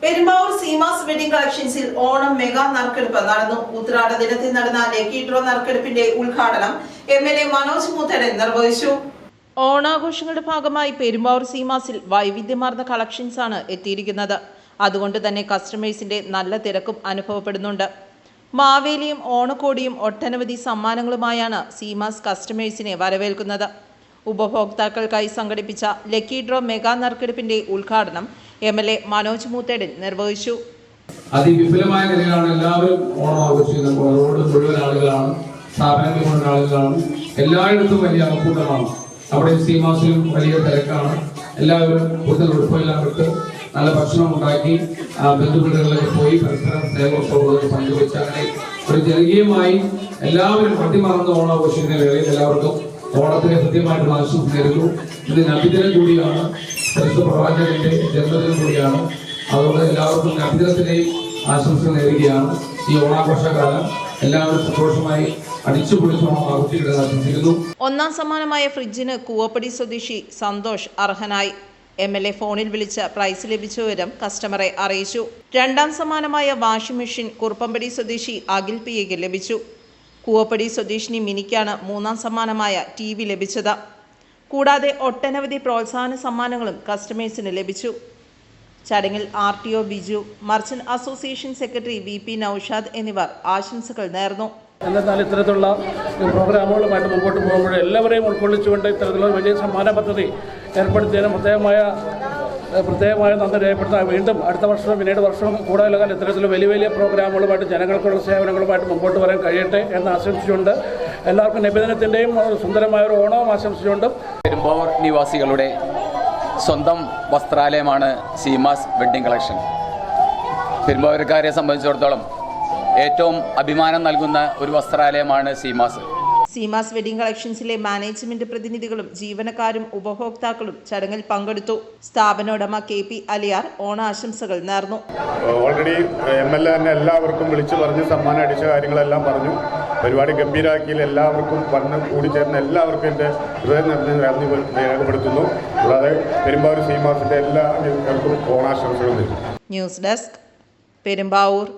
Perumbavoor Seemas wedding കളക്ഷൻസിൽ Onam mega നറുക്കെടുപ്പ് നടന്നു. ഉത്രാട ദിനത്തിൽ നടന്ന ലക്കി ഡ്രോ നറുക്കെടുപ്പിന്റെ ഉദ്ഘാടനം MLA മനോജ് മൂത്തടൻ നിർവഹിച്ചു. ഓണാഘോഷങ്ങളുടെ ഭാഗമായി പെരുമ്പാവൂർ സീമാസിൽ വൈവിധ്യമാർന്ന കളക്ഷൻസ് ആണ് എത്തിയിരിക്കുന്നത്. അതുകൊണ്ട് തന്നെ കസ്റ്റമേഴ്സിന്റെ നല്ല തിരക്കും അനുഭവപ്പെടുന്നുണ്ട്. മാവേലിയും ഓണക്കോടിയും ഒട്ടനവധി സമ്മാനങ്ങളുമായാണ് സീമാസ് കസ്റ്റമേഴ്സിനെ വരവേൽക്കുന്നത്. ഉപഭോക്താക്കൾക്കായി സംഘടിപ്പിച്ച ലക്കി ഡ്രോ മെഗാ നറുക്കെടുപ്പിന്റെ ഉദ്ഘാടനം MLA മനോജ് മൂത്തടൻ നിർവഹിച്ചു. അതിവിപുലമായ നിലയിലാണ് എല്ലാവരും ഓണം ആഘോഷിക്കുന്നത്. റോഡ് മുഴുവൻ ആളുകളാണ്, സ്ഥാപനങ്ങൾ മുഴുവൻ ആളുകളാണ്, എല്ലായിടത്തും വലിയ ആൾക്കൂട്ടമാണ്. അവിടെ സീമാസിലും വലിയ തിരക്കാണ്. എല്ലാവരും കൂടുതൽ ഉടുപ്പെല്ലാം ഇട്ട് നല്ല ഭക്ഷണം ഉണ്ടാക്കി ബന്ധുവീടുകളിലൊക്കെ പോയി പരസ്പരം സ്നേഹോത്സവങ്ങൾ പങ്കുവെച്ച് അങ്ങനെ ഒരു ജനകീയമായി എല്ലാവരും മതിമറന്ന് ഓണം ആഘോഷിക്കുന്ന വേളയിൽ എല്ലാവർക്കും ഓണത്തിന് കൃത്യമായിട്ടുള്ള ആശംസ നേരുന്നു. ഇത് നബിദിനം കൂടിയാണ്, പരിശുദ്ധ പ്രവാചകന്റെ ജന്മദിനം കൂടിയാണ്. അതുകൊണ്ട് എല്ലാവർക്കും നബിദിനത്തിന്റെയും ആശംസകൾ നേരുകയാണ്. ഈ ഓണാഘോഷകാലം എല്ലാവരും സന്തോഷമായി അടിച്ചുപൊളിച്ച് ഓണം ആഘോഷിക്കുന്നത് ആശംസിക്കുന്നു. ഒന്നാം സമ്മാനമായ ഫ്രിഡ്ജിന് കൂവപ്പടി സ്വദേശി സന്തോഷ് അർഹനായി. MLA ഫോണിൽ വിളിച്ച് പ്രൈസ് ലഭിച്ച വിവരം കസ്റ്റമറെ അറിയിച്ചു. രണ്ടാം സമ്മാനമായ വാഷിംഗ് മെഷീൻ കുറുപ്പമ്പടി സ്വദേശി അഖിൽ പിയയ്ക്ക് ലഭിച്ചു. കൂവപ്പടി സ്വദേശിനി മിനിക്കാണ് മൂന്നാം സമ്മാനമായ TV ലഭിച്ചത്. കൂടാതെ ഒട്ടനവധി പ്രോത്സാഹന സമ്മാനങ്ങളും കസ്റ്റമേഴ്സിന് ലഭിച്ചു. ചടങ്ങിൽ RTO Biju, merchant association secretary VP Noushad എന്നിവർ ആശംസകൾ നേർന്നു. എന്നാൽ ഇത്തരത്തിലുള്ള പ്രോഗ്രാമുകളുമായിട്ട് മുമ്പോട്ട് പോകുമ്പോൾ എല്ലാവരെയും ഉൾക്കൊള്ളിച്ചുകൊണ്ട് ഇത്തരത്തിലുള്ള വലിയ സമ്മാന പദ്ധതി ഏർപ്പെടുത്തിയതിന് പ്രത്യേകമായ നന്ദി രേഖപ്പെടുത്താൻ വീണ്ടും അടുത്ത വർഷവും പിന്നീട് വർഷവും കൂടുതൽ ഇത്തരത്തിലുള്ള വലിയ പ്രോഗ്രാമുകളുമായിട്ട് ജനങ്ങൾക്കുള്ള സേവനങ്ങളുമായിട്ട് മുമ്പോട്ട് വരാൻ കഴിയട്ടെ എന്ന് ആശംസിച്ചുകൊണ്ട് എല്ലാവർക്കും നബിദിനത്തിൻ്റെയും സുന്ദരമായ ഒരു ഓണവും ആശംസിച്ചുകൊണ്ട് പെരുമ്പാവൂർ നിവാസികളുടെ സ്വന്തം വസ്ത്രാലയമാണ് സീമാസ് വെഡ്ഡിംഗ് കളക്ഷൻ. പെരുമ്പാവൂർക്കാരെ സംബന്ധിച്ചിടത്തോളം ഏറ്റവും അഭിമാനം നൽകുന്ന ഒരു വസ്ത്രാലയമാണ് സീമാസ്. സീമാസ് വെഡിംഗ് കളക്ഷൻസിലെ മാനേജ്മെന്റ് പ്രതിനിധികളും ജീവനക്കാരും ഉപഭോക്താക്കളും ചടങ്ങിൽ പങ്കെടുത്തു. സ്ഥാപന ഉടമ KP അലിയാർ ഓണാശംസകൾ നേർന്നു. ഓൾറെഡി MLA തന്നെ എല്ലാവർക്കും വിളിച്ചു പറഞ്ഞ് സമ്മാനം അടിച്ച കാര്യങ്ങളെല്ലാം പറഞ്ഞു. പരിപാടി ഗംഭീരാക്കിയിൽ എല്ലാവർക്കും വന്ന് കൂടിച്ചേർന്ന് എല്ലാവർക്കും എൻ്റെ ഹൃദയം നന്ദി രേഖപ്പെടുത്തുന്നു. കൂടാതെ പെരുമ്പാവൂർ സീമാസിൻ്റെ എല്ലാവർക്കും ഓണാശംസകൾ നേരുന്നു. News desk, Perumbavoor.